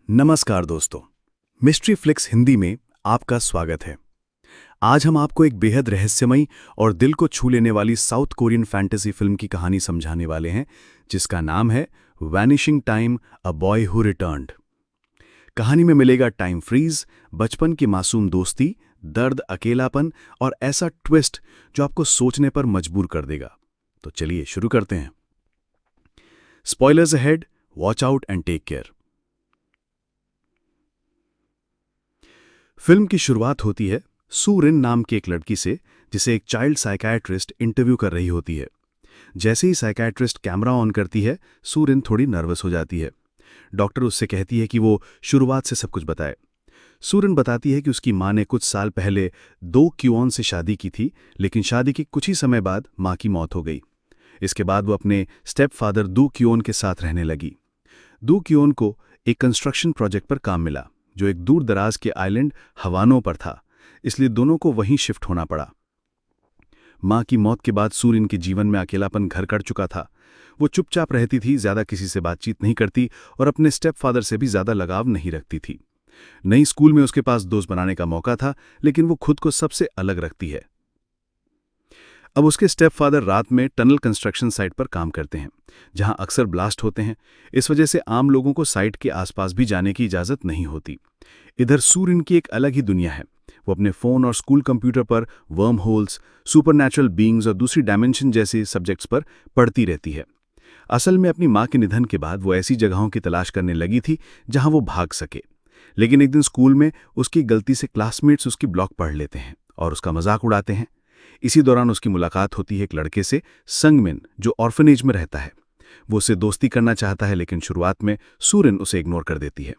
नमस्कार दोस्तों, mystery flix Hindi में आपका स्वागत है। आज हम आपको एक बेहद रहस्यमयी और दिल को छू लेने वाली साउथ कोरियन फैंटेसी फिल्म की कहानी समझाने वाले हैं, जिसका नाम है vanishing time, a boy who returned. कहानी में मिलेगा टाइम फ्रीज, बचपन की मासूम दोस्ती, दर्द, अकेलापन और ऐसा ट्विस्ट जो आपको सोचने पर मजबूर कर देगा। तो चलिए शुरू करते हैं। Spoilers ahead, watch out and take care. Film की शुरुआत होती है सू रिन नाम की एक लड़की से, जिसे एक चाइल्ड साइकियाट्रिस्ट इंटरव्यू कर रही होती है। जैसे ही साइकियाट्रिस्ट कैमरा ऑन करती है, सू रिन थोड़ी नर्वस हो जाती है। डॉक्टर उससे कहती है कि वो शुरुआत से सब कुछ बताए। सू रिन बताती है कि उसकी माँ ने कुछ साल पहले 2 क्यूऑन से शादी की थी, लेकिन शादी के कुछ ही समय बाद माँ की मौत हो गई। इसके बाद वो अपने स्टेप फादर दू क्यूऑन के साथ रहने लगी। दू क्यूऑन को एक कंस्ट्रक्शन प्रोजेक्ट पर काम मिला, जो एक दूर दराज के आइलैंड हवानों पर था, इसलिए दोनों को वहीं शिफ्ट होना पड़ा। माँ की मौत के बाद सू रिन के जीवन में अकेलापन घर कर चुका था। वो चुपचाप रहती थी, ज्यादा किसी से बातचीत नहीं करती और अपने स्टेप फादर से भी ज्यादा लगाव नहीं रखती थी। नई स्कूल में उसके पास दोस्त बनाने का मौका था, लेकिन वो खुद को सबसे अलग रखती है। अब उसके स्टेप फादर रात में टनल कंस्ट्रक्शन साइट पर काम करते हैं, जहां अक्सर ब्लास्ट होते हैं। इस वजह से आम लोगों को साइट के आसपास भी जाने की इजाजत नहीं होती। इधर सू रिन की एक अलग ही दुनिया है। वो अपने फोन और स्कूल कंप्यूटर पर वर्म होल्स, सुपरनैचुरल बीइंग्स और दूसरी डायमेंशन जैसे सब्जेक्ट्स पर पढ़ती रहती है। असल में अपनी माँ के निधन के बाद वो ऐसी जगहों की तलाश करने लगी थी जहां वो भाग सके। लेकिन एक दिन स्कूल में उसकी गलती से क्लासमेट्स उसकी ब्लॉग पढ़ लेते हैं और उसका मजाक उड़ाते हैं। इसी दौरान उसकी मुलाकात होती है एक लड़के से, संगमिन, जो ऑर्फनेज में रहता है। वो उससे दोस्ती करना चाहता है, लेकिन शुरुआत में सू रिन उसे इग्नोर कर देती है।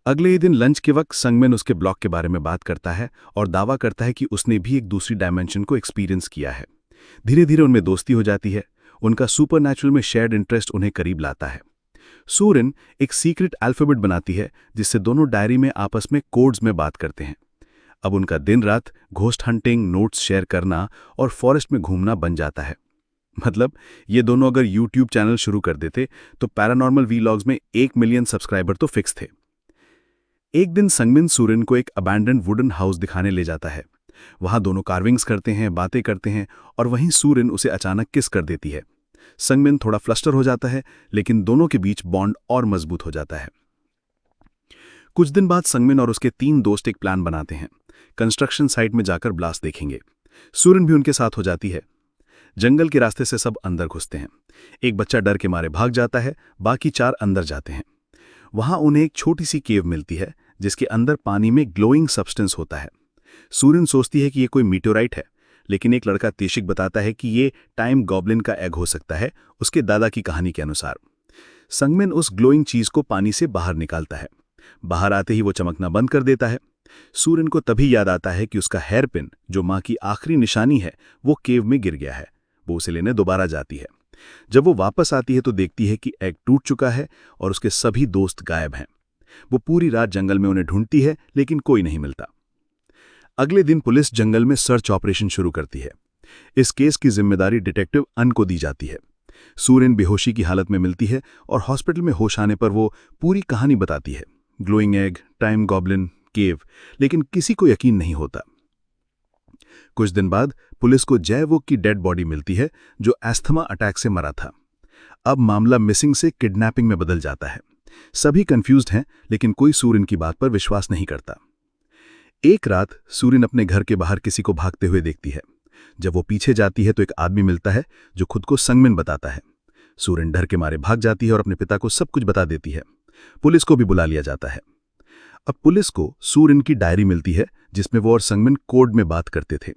अगले ही दिन लंच के वक्त संगमिन उसके ब्लॉग के बारे में बात करता है और दावा करता है कि उसने भी एक दूसरी डायमेंशन को एक्सपीरियंस किया है। धीरे धीरे उनमें दोस्ती हो जाती है। उनका सुपरनैचुरल में शेयर्ड इंटरेस्ट उन्हें करीब लाता है। सू रिन एक सीक्रेट अल्फाबेट बनाती है, जिससे दोनों डायरी में आपस में कोड्स में बात करते हैं। अब उनका दिन रात घोस्ट हंटिंग, नोट्स शेयर करना और फॉरेस्ट में घूमना बन जाता है। मतलब ये दोनों अगर यूट्यूब चैनल शुरू कर देते तो पैरानॉर्मल वीलॉग्स में 1 मिलियन सब्सक्राइबर तो फिक्स थे। एक दिन संगमिन सू रिन को एक अबैंडन्ड वुडन हाउस दिखाने ले जाता है। वहां दोनों कार्विंग्स करते हैं, बातें करते हैं और वहीं सू रिन उसे अचानक किस कर देती है। संगमिन थोड़ा फ्लस्टर हो जाता है, लेकिन दोनों के बीच बॉन्ड और मजबूत हो जाता है। कुछ दिन बाद संगमिन और उसके 3 दोस्त एक प्लान बनाते हैं। कंस्ट्रक्शन साइट में जाकर ब्लास्ट देखेंगे। सू रिन भी उनके साथ हो जाती है। जंगल के रास्ते से सब अंदर घुसते हैं। एक बच्चा डर के मारे भाग जाता है, बाकी 4 अंदर जाते हैं। वहां उन्हें एक छोटी सी केव मिलती है, जिसके अंदर पानी में ग्लोइंग सब्सटेंस होता है। सू रिन सोचती है कि ये कोई मीटेओराइट है, लेकिन एक लड़का तेशिक बताता है कि ये टाइम गॉब्लिन का एग हो सकता है, उसके दादा की कहानी के अनुसार। संगमिन उस ग्लोइंग चीज को पानी से बाहर निकालता है। बाहर आते ही वो चमकना बंद कर देता है। सू रिन को तभी याद आता है कि उसका हेयरपिन, जो माँ की आखिरी निशानी है, वो केव में गिर गया है। वो उसे लेने दोबारा जाती है। जब वो वापस आती है तो देखती है कि एग टूट चुका है और उसके सभी दोस्त गायब हैं। वो पूरी रात जंगल में उन्हें ढूंढती है, लेकिन कोई नहीं मिलता। अगले दिन पुलिस जंगल में सर्च ऑपरेशन शुरू करती है। इस केस की जिम्मेदारी डिटेक्टिव अन को दी जाती है। सू रिन बेहोशी की हालत में मिलती है और हॉस्पिटल में होश आने पर वो पूरी कहानी बताती है। ग्लोइंग एग, टाइम गॉब्लिन, केव, लेकिन किसी को यकीन नहीं होता। कुछ दिन बाद पुलिस को जयवोक की डेड बॉडी मिलती है, जो एस्थमा अटैक से मरा था। अब मामला मिसिंग से किडनैपिंग में बदल जाता है। सभी कंफ्यूज्ड हैं, लेकिन कोई सू रिन की बात पर विश्वास नहीं करता। एक रात सू रिन अपने घर के बाहर किसी को भागते हुए देखती है। जब वो पीछे जाती है तो एक आदमी मिलता है, जो खुद को संगमिन बताता है। सू रिन डर के मारे भाग जाती है और अपने पिता को सब कुछ बता देती है। पुलिस को भी बुला लिया जाता है। अब पुलिस को सू रिन की डायरी मिलती है, जिसमें वो और संगमिन कोड में बात करते थे।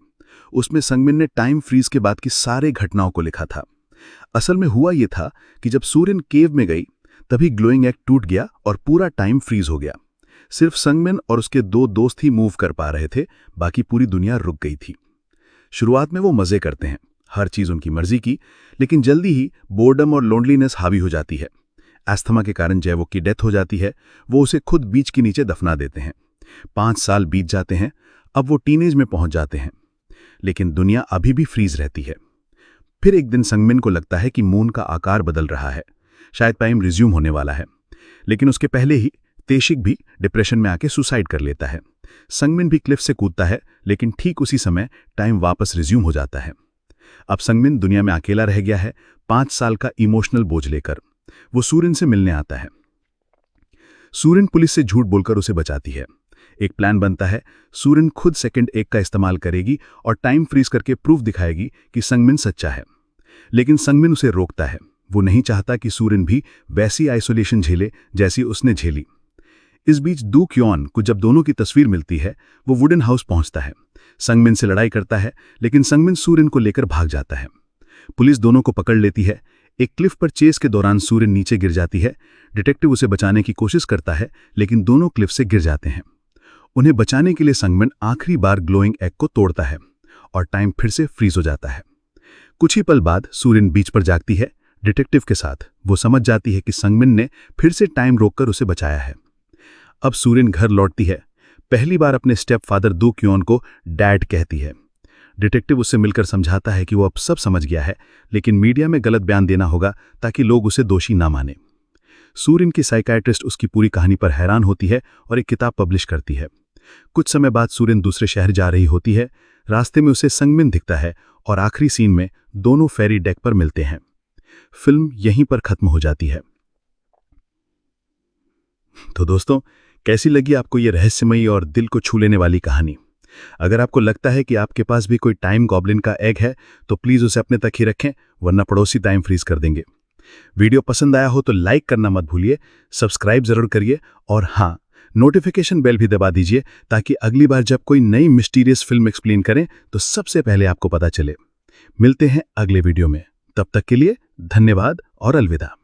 उसमें संगमिन ने टाइम फ्रीज के बाद की सारे घटनाओं को लिखा था। असल में हुआ यह था कि जब सू रिन केव में गई, तभी ग्लोइंग एग टूट गया और पूरा टाइम फ्रीज हो गया। सिर्फ संगमिन और उसके 2 दोस्त ही मूव कर पा रहे थे, बाकी पूरी दुनिया रुक गई थी। शुरुआत में वो मजे करते हैं, हर चीज उनकी मर्जी की, लेकिन जल्दी ही बोर्डम और लोनलीनेस हावी हो जाती है। एस्थमा के कारण जयवोक की डेथ हो जाती है। वो उसे खुद बीच के नीचे दफना देते हैं। 5 साल बीत जाते हैं। अब वो टीनेज में पहुंच जाते हैं, लेकिन दुनिया अभी भी फ्रीज रहती है। फिर एक दिन संगमिन को लगता है कि मून का आकार बदल रहा है, शायद टाइम रिज्यूम होने वाला है। लेकिन उसके पहले ही तेशिक भी डिप्रेशन में आके सुसाइड कर लेता है। संगमिन भी क्लिफ से कूदता है, लेकिन ठीक उसी समय टाइम वापस रिज्यूम हो जाता है। अब संगमिन दुनिया में अकेला रह गया है, 5 साल का इमोशनल बोझ लेकर। वो सूरिन से मिलने आता है। सूरिन पुलिस से झूठ बोलकर उसे बचाती है। एक प्लान बनता है। सूरिन खुद सेकंड 1 का इस्तेमाल करेगी और टाइम फ्रीज करके प्रूफ दिखाएगी कि संगमिन सच्चा है। लेकिन संगमिन उसे रोकता है। वो नहीं चाहता कि सूरिन भी वैसी आइसोलेशन झेले जैसी उसने झेली। इस बीच दू क्योन को जब दोनों की तस्वीर मिलती है, वो वुडन हाउस पहुंचता है। संगमिन से लड़ाई करता है, लेकिन संगमिन सूरिन को लेकर भाग जाता है। पुलिस दोनों को पकड़ लेती है। एक क्लिफ पर चेस के दौरान सूरिन नीचे गिर जाती है। डिटेक्टिव उसे बचाने की कोशिश करता है, लेकिन दोनों क्लिफ से गिर जाते हैं। उन्हें बचाने के लिए संगमिन आखिरी बार ग्लोइंग एग को तोड़ता है और टाइम फिर से फ्रीज हो जाता है। कुछ ही पल बाद सूरिन बीच पर जागती है डिटेक्टिव के साथ। वो समझ जाती है कि संगमिन ने फिर से टाइम रोककर उसे बचाया है। अब सूरिन घर लौटती है। पहली बार अपने स्टेप फादर दू क्योन को डैड कहती है। डिटेक्टिव उससे मिलकर समझाता है कि वो अब सब समझ गया है, लेकिन मीडिया में गलत बयान देना होगा ताकि लोग उसे दोषी ना माने। सूरिन की साइकियाट्रिस्ट उसकी पूरी कहानी पर हैरान होती है और एक किताब पब्लिश करती है। कुछ समय बाद सूरिन दूसरे शहर जा रही होती है। रास्ते में उसे संगमिन दिखता है और आखिरी सीन में दोनों फेरी डेक पर मिलते हैं। फिल्म यहीं पर खत्म हो जाती है। तो दोस्तों, कैसी लगी आपको ये रहस्यमयी और दिल को छू लेने वाली कहानी? अगर आपको लगता है कि आपके पास भी कोई टाइम गॉब्लिन का एग है, तो प्लीज़ उसे अपने तक ही रखें, वरना पड़ोसी टाइम फ्रीज कर देंगे। वीडियो पसंद आया हो तो लाइक करना मत भूलिए, सब्सक्राइब जरूर करिए और हाँ, नोटिफिकेशन बेल भी दबा दीजिए ताकि अगली बार जब कोई नई मिस्टीरियस फिल्म एक्सप्लेन करें तो सबसे पहले आपको पता चले। मिलते हैं अगले वीडियो में। तब तक के लिए धन्यवाद और अलविदा।